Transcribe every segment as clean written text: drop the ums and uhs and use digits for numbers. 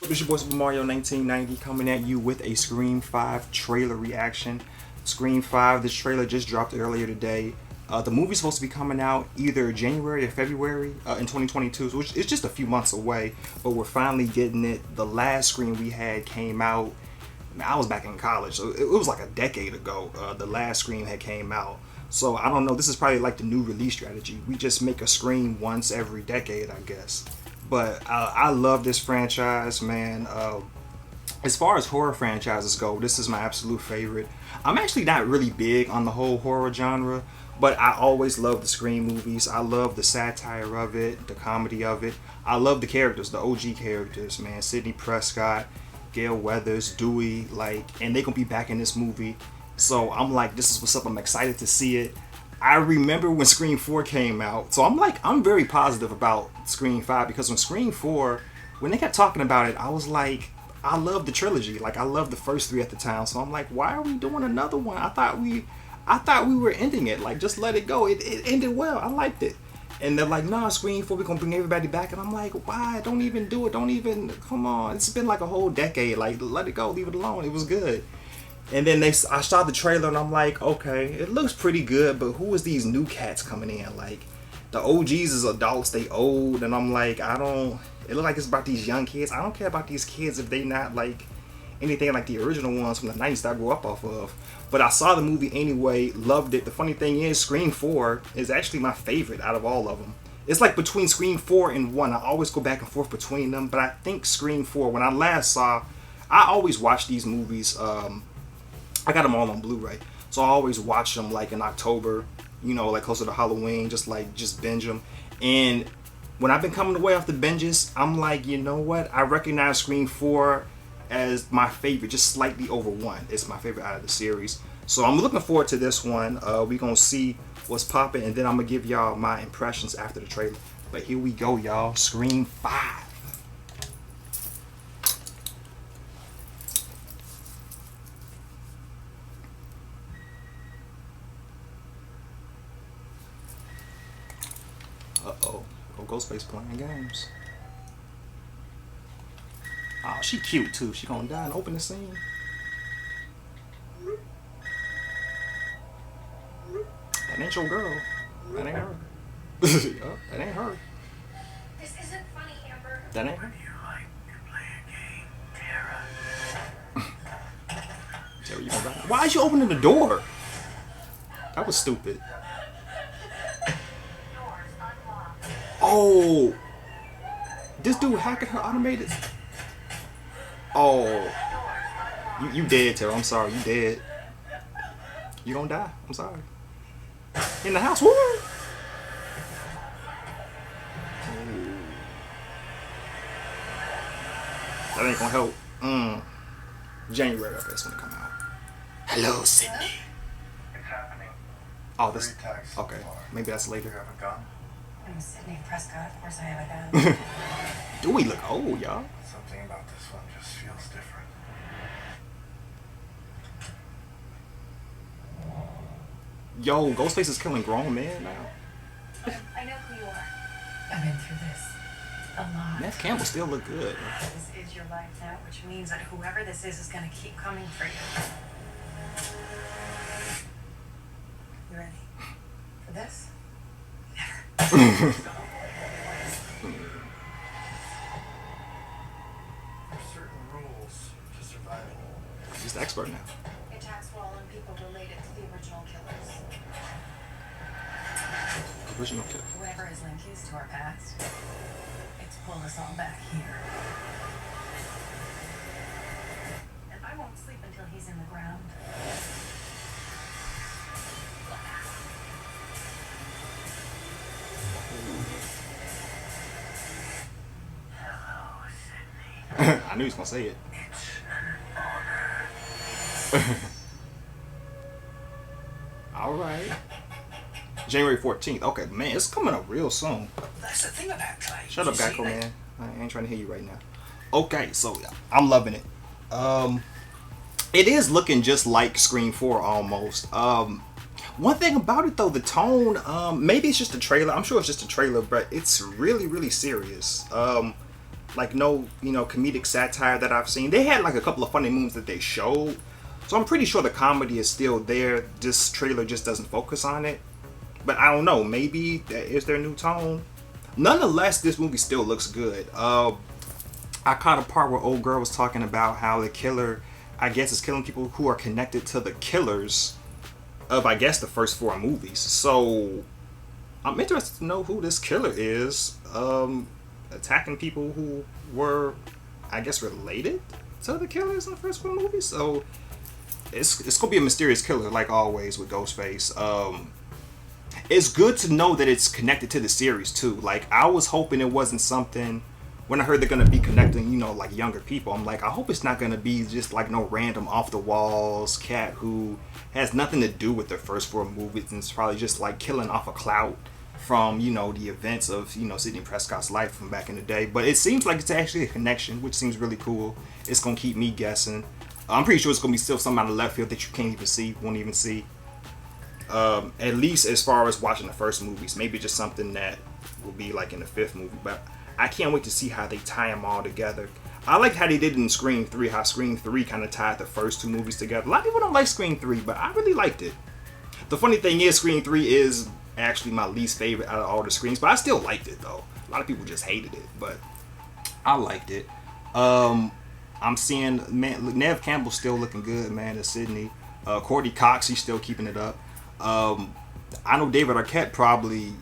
This your boy Super Mario 1990 coming at you with a Scream 5 trailer reaction. Scream 5, this trailer just dropped earlier today. The movie's supposed to be coming out either January or February in 2022, so it's just a few months away, but we're finally getting it. The last Scream we had came out, I was back in college, so it was like a decade ago. The last Scream had came out. So I don't know, this is probably like the new release strategy. We just make a Scream once every decade, I guess. But I love this franchise, man. As far as horror franchises go, this is my absolute favorite. I'm actually not really big on the whole horror genre, but I always love the Scream movies. I love the satire of it, the comedy of it. I love the characters, the OG characters, man. Sidney Prescott, Gail Weathers, Dewey, and they gonna be back in this movie. So I'm like, this is what's up. I'm excited to see it. I remember when Scream 4 came out, so I'm very positive about Scream 5 because when Scream 4, when they kept talking about it, I was like, I love the trilogy. Like I love the first three at the time, so I'm like, why are we doing another one? I thought we were ending it. Like just let it go. It ended well. I liked it. And they're like, nah, Scream 4, we're gonna bring everybody back. And I'm like, why? Don't even do it. Don't even, come on. It's been like a whole decade. Like, let it go. Leave it alone. It was good. And then I saw the trailer and I'm like, okay, it looks pretty good, but who is these new cats coming in? Like, the OGs is adults, they old, and I'm like, it look like it's about these young kids. I don't care about these kids if they not like anything like the original ones from the 90s that I grew up off of. But I saw the movie anyway, loved it. The funny thing is, Scream 4 is actually my favorite out of all of them. It's like between Scream 4 and 1. I always go back and forth between them, but I think Scream 4, when I last saw, I always watch these movies, I got them all on Blu-ray, so I always watch them like in October, like closer to Halloween, just binge them. And when I've been coming away off the binges, I'm like, you know what? I recognize Scream 4 as my favorite, just slightly over 1. It's my favorite out of the series. So I'm looking forward to this one. We're gonna see what's popping, and then I'm gonna give y'all my impressions after the trailer. But here we go, y'all. Scream 5. Uh-oh. Oh, Ghostface playing games. Oh, she cute too. She gonna die and open the scene. That ain't your girl. That ain't her. Yup, that ain't her. This isn't funny, Amber. That ain't her. Would you like to play a game, Tara? Terry, you gonna die? Why is you opening the door? That was stupid. Doors unlocked. Oh, this dude hacking her automated. Oh, you dead, Tara. I'm sorry, you dead. You gonna die. I'm sorry. In the house, woo! Oh. That ain't gonna help. January, okay, it's gonna come out. Hello, Sydney. It's happening. Oh, this. Three texts Okay, more. maybe that's You later. have a gun? I'm Sidney Prescott. Of course I have a gun. Do we look old, y'all? Something about this one just feels different. Yo, Ghostface is killing grown men now. I know who you are. I've been through this a lot. Neff Campbell still look good. This is your life now, which means that whoever this is gonna keep coming for you. You ready for this? Never. There's certain rules to survival. He's the expert now. Attacks were all on people related to the original killers. Original killer. Whatever his link is to our past, it's pulled us all back here. And I won't sleep until he's in the ground. Hello, Sydney. I knew he was gonna say it. It's an honor. All right. January 14th. Okay, man, it's coming up real soon. That's the thing about claims. Shut up, you see, Geico, like- man. I ain't trying to hear you right now. Okay, so I'm loving it. It is looking just like Scream 4 almost. One thing about it though, the tone, maybe it's just a trailer. I'm sure it's just a trailer, but it's really, really serious. like no, comedic satire that I've seen. They had like a couple of funny moves that they showed, so I'm pretty sure the comedy is still there. This trailer just doesn't focus on it. But I don't know, maybe that is their new tone. Nonetheless, this movie still looks good. I caught a part where old girl was talking about how the killer, I guess, is killing people who are connected to the killers of, I guess, the first 4 movies. So I'm interested to know who this killer is. Attacking people who were, I guess, related to the killers in the first 4 movies. So it's gonna be a mysterious killer, like always with Ghostface. It's good to know that it's connected to the series too. Like, I was hoping it wasn't something, when I heard they're gonna be connecting, like younger people, I'm like, I hope it's not gonna be just like no random off the walls cat who has nothing to do with the first 4 movies and it's probably just like killing off a clout from, the events of, Sidney Prescott's life from back in the day. But it seems like it's actually a connection, which seems really cool. It's gonna keep me guessing. I'm pretty sure it's gonna be still something out of left field that you can't even see, won't even see. At least as far as watching the first movies, maybe just something that will be like in the 5th movie. But I can't wait to see how they tie them all together. I like how they did in Scream 3, how Scream 3 kind of tied the first 2 movies together. A lot of people don't like Scream 3, but I really liked it. The funny thing is, Scream 3 is actually my least favorite out of all the Screams, but I still liked it though. A lot of people just hated it, but I liked it. I'm seeing, man, Nev Campbell's still looking good, man, as Sidney. Courtney Cox, he's still keeping it up. I know David Arquette probably,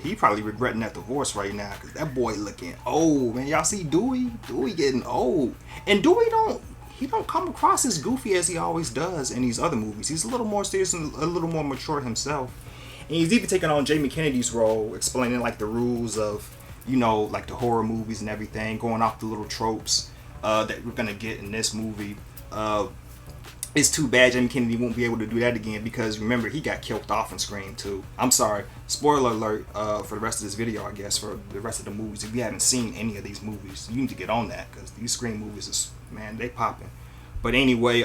he probably regretting that divorce right now because that boy looking old, man. Y'all see Dewey? Dewey getting old. And Dewey don't come across as goofy as he always does in these other movies. He's a little more serious and a little more mature himself. And he's even taking on Jamie Kennedy's role, explaining like the rules of, like the horror movies and everything, going off the little tropes that we're gonna get in this movie. It's too bad Jamie Kennedy won't be able to do that again because remember, he got killed off in Scream 2. I'm sorry, spoiler alert for the rest of this video, I guess, for the rest of the movies. If you haven't seen any of these movies, you need to get on that because these Scream movies is, man, they popping. But anyway,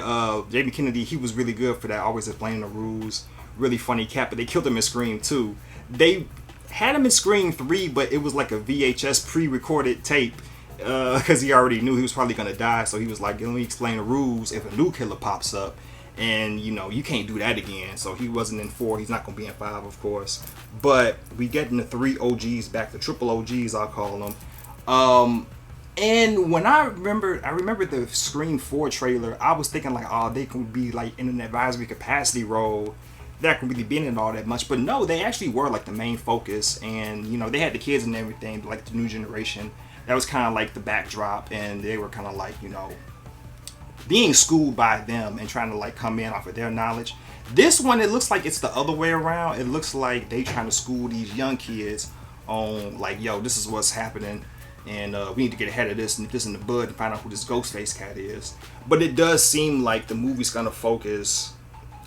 Jamie Kennedy, he was really good for that, always explaining the rules. Really funny cat, but they killed him in Scream 2. They had him in Scream 3, but it was like a VHS pre-recorded tape because he already knew he was probably gonna die, so he was like, let me explain the rules if a new killer pops up, and you can't do that again. So he wasn't in 4, he's not gonna be in 5, of course, but we getting the 3 OGs back, the triple OGs I'll call them. And when I remember the Scream 4 trailer, I was thinking like, oh, they could be like in an advisory capacity role, they're not really being in all that much. But no, they actually were like the main focus, and they had the kids and everything, like the new generation. That was kind of like the backdrop, and they were kind of like, being schooled by them and trying to like come in off of their knowledge. This one, it looks like it's the other way around. It looks like they trying to school these young kids on like, yo, this is what's happening, and we need to get ahead of this and nip this in the bud and find out who this Ghostface cat is. But it does seem like the movie's gonna focus,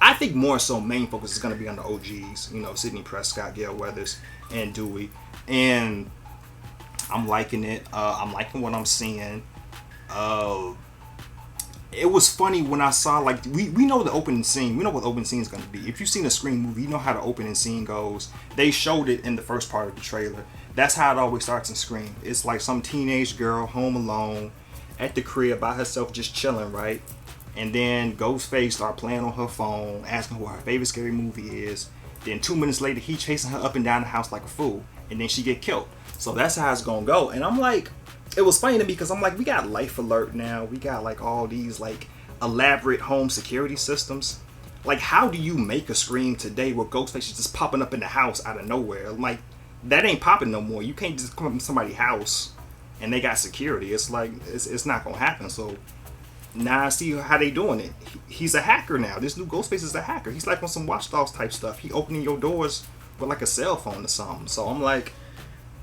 I think more so main focus is gonna be on the OGs, Sidney Prescott, Gail Weathers, and Dewey. And I'm liking it. I'm liking what I'm seeing. It was funny when I saw, like, we know the opening scene. We know what the opening scene is going to be. If you've seen a Scream movie, you know how the opening scene goes. They showed it in the first part of the trailer. That's how it always starts in Scream. It's like some teenage girl home alone at the crib by herself just chilling, right? And then Ghostface start playing on her phone, asking what her favorite scary movie is. Then 2 minutes later, he chasing her up and down the house like a fool. And then she get killed. So that's how it's going to go. And I'm like, it was funny to me because I'm like, we got Life Alert now. We got like all these like elaborate home security systems. Like, how do you make a Scream today where Ghostface is just popping up in the house out of nowhere? Like, that ain't popping no more. You can't just come up in somebody's house and they got security. It's like, it's not going to happen. So now I see how they doing it. He's a hacker now. This new Ghostface is a hacker. He's like on some Watch Dogs type stuff. He opening your doors with like a cell phone or something. So I'm like,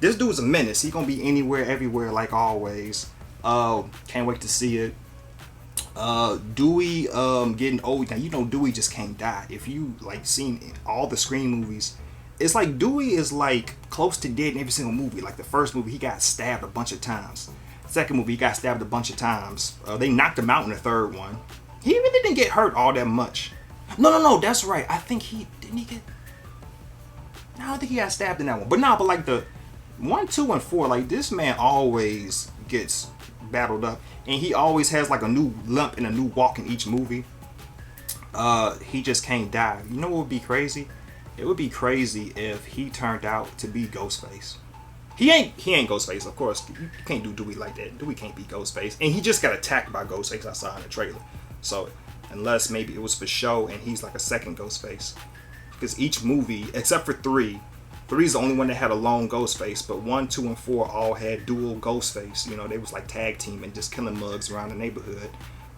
this dude's a menace. He gonna be anywhere, everywhere, like always. Can't wait to see it. Dewey getting old. Now Dewey just can't die. If you like seen all the Scream movies, it's like Dewey is like close to dead in every single movie. Like the first movie, he got stabbed a bunch of times. Second movie, he got stabbed a bunch of times. They knocked him out in the third one. He really didn't get hurt all that much. No, that's right. I think he didn't he get. No, I don't think he got stabbed in that one. But like the 1, 2, and 4, like this man always gets battled up, and he always has like a new limp and a new walk in each movie. He just can't die. You know what would be crazy? It would be crazy if he turned out to be Ghostface. He ain't Ghostface, of course. You can't do Dewey like that. Dewey can't be Ghostface, and he just got attacked by Ghostface. I saw in the trailer. So unless maybe it was for show, and he's like a second Ghostface, because each movie except for 3. 3 is the only one that had a lone Ghostface, but 1, 2, and 4 all had dual Ghostface. You know, they was like tag team and just killing mugs around the neighborhood.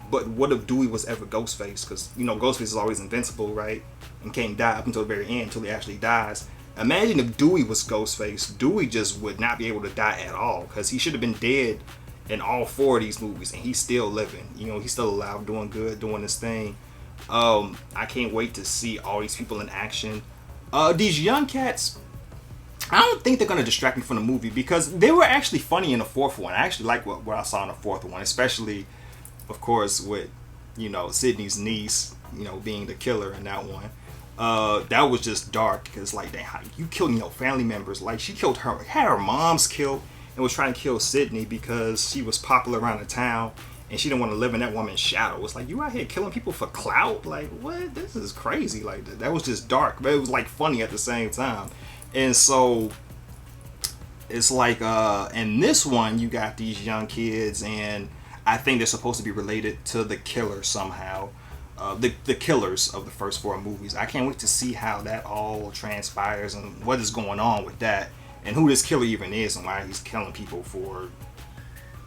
But what if Dewey was ever Ghostface? Because, you know, Ghostface is always invincible, right? And can't die up until the very end, until he actually dies. Imagine if Dewey was Ghostface. Dewey just would not be able to die at all, because he should have been dead in all 4 of these movies, and he's still living. You know, he's still alive, doing good, doing his thing. I can't wait to see all these people in action. These young cats, I don't think they're going to distract me from the movie, because they were actually funny in the 4th one. I actually like what I saw in the 4th one, especially, of course, with, you know, Sydney's niece, you know, being the killer in that one. That was just dark, because like, dang, how you killed, you know, family members. Like, she killed her, had her mom's killed, and was trying to kill Sydney because she was popular around the town, and she didn't want to live in that woman's shadow. It's like, you out here killing people for clout? Like, what? This is crazy. Like, that was just dark, but it was like funny at the same time. And so it's like, in this one, you got these young kids, and I think they're supposed to be related to the killer somehow. The killers of the first 4 movies. I can't wait to see how that all transpires and what is going on with that, and who this killer even is, and why he's killing people for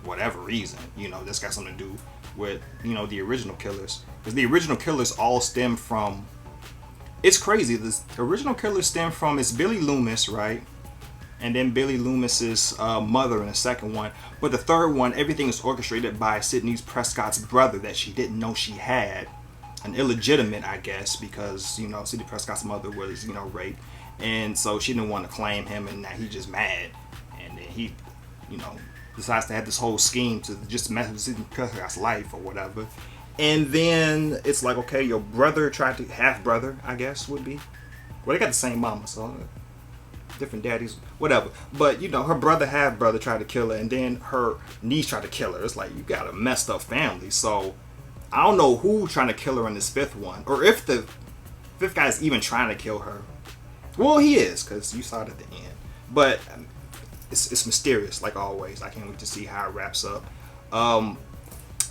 whatever reason. You know, this got something to do with, you know, the original killers, because the original killers all stem from, it's crazy, the original killers stem from, it's Billy Loomis, right? And then Billy Loomis's mother in the second one. But the third one, everything is orchestrated by Sidney Prescott's brother that she didn't know she had. An illegitimate, I guess, because, you know, Sidney Prescott's mother was, you know, raped. And so she didn't want to claim him, and now he's just mad. And then he, you know, decides to have this whole scheme to just mess with Sidney Prescott's life or whatever. And then it's like, okay, your brother tried to, half brother, I guess, would be. Well, they got the same mama, so different daddies, whatever. But, you know, her brother, half brother, tried to kill her, and then her niece tried to kill her. It's like, you got a messed up family. So I don't know who trying to kill her in this 5th one, or if the 5th guy is even trying to kill her. Well, he is, because you saw it at the end. But it's mysterious, like always. I can't wait to see how it wraps up.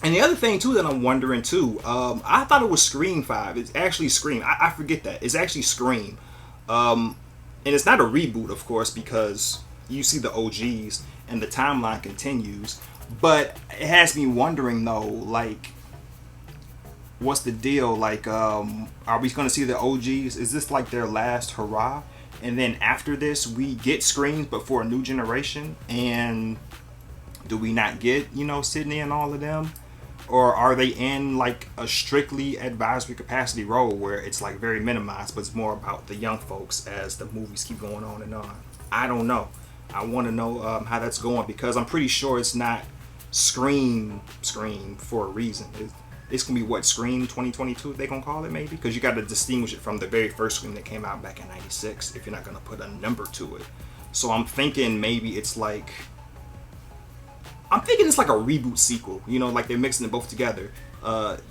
And the other thing, too, that I'm wondering, too, I thought it was Scream 5. It's actually Scream. I forget that. It's actually Scream. And it's not a reboot, of course, because you see the OGs and the timeline continues. But it has me wondering, though, like, what's the deal? Like, are we going to see the OGs? Is this like their last hurrah? And then after this, we get Screams, but for a new generation? And do we not get, you know, Sydney and all of them? Or are they in like a strictly advisory capacity role where it's like very minimized, but it's more about the young folks as the movies keep going on and on? I don't know. I want to know how that's going, because I'm pretty sure it's not Scream for a reason. It's gonna be what, Scream 2022 they gonna call it, maybe, because you got to distinguish it from the very first Scream that came out back in '96 if you're not gonna put a number to it. So I'm thinking maybe it's like, I'm thinking it's like a reboot sequel, you know, like they're mixing it both together.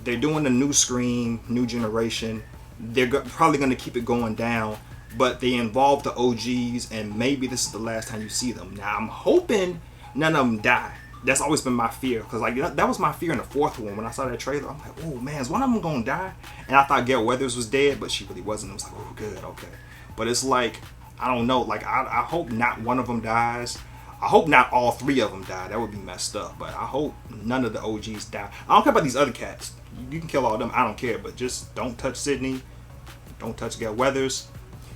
They're doing a new Scream, new generation. They're probably going to keep it going down, but they involve the OGs, and maybe this is the last time you see them. Now, I'm hoping none of them die. That's always been my fear, because like that was my fear in the 4th one. When I saw that trailer, I'm like, oh man, is one of them going to die? And I thought Gail Weathers was dead, but she really wasn't. It was like, oh good, okay. But it's like, I don't know, like I hope not one of them dies. I hope not all 3 of them die. That would be messed up. But I hope none of the OGs die. I don't care about these other cats. You can kill all of them. I don't care. But just don't touch Sydney. Don't touch Gail Weathers.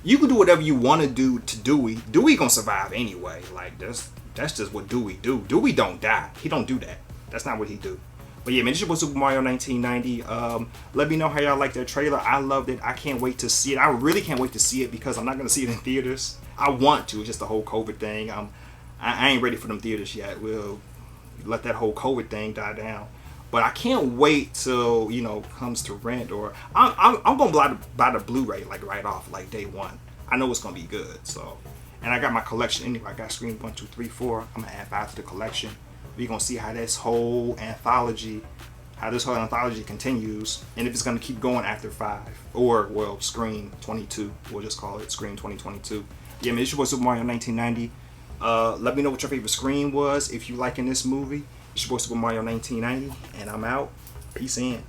You can do whatever you want to do to Dewey. Dewey gonna survive anyway. Like that's just what Dewey do. Dewey don't die. He don't do that. That's not what he do. But yeah, man, this is your boy Super Mario 1990. Let me know how y'all like that trailer. I loved it. I can't wait to see it. I really can't wait to see it, because I'm not gonna see it in theaters. I want to. It's just the whole COVID thing. I ain't ready for them theaters yet. We'll let that whole COVID thing die down. But I can't wait till, you know, comes to rent, or I'm gonna buy the Blu-ray like right off, like day one. I know it's gonna be good. So, And I got my collection anyway. I got Scream 1, 2, 3, 4. I'm gonna add 5 to the collection. We're gonna see how this whole anthology continues, and if it's gonna keep going after 5, or well, Scream 22. We'll just call it Scream 2022. Yeah, man, it's your boy Super Mario 1990. Let me know what your favorite Scream was if you liking this movie. It's your boy Super Mario 1990, and I'm out. Peace in.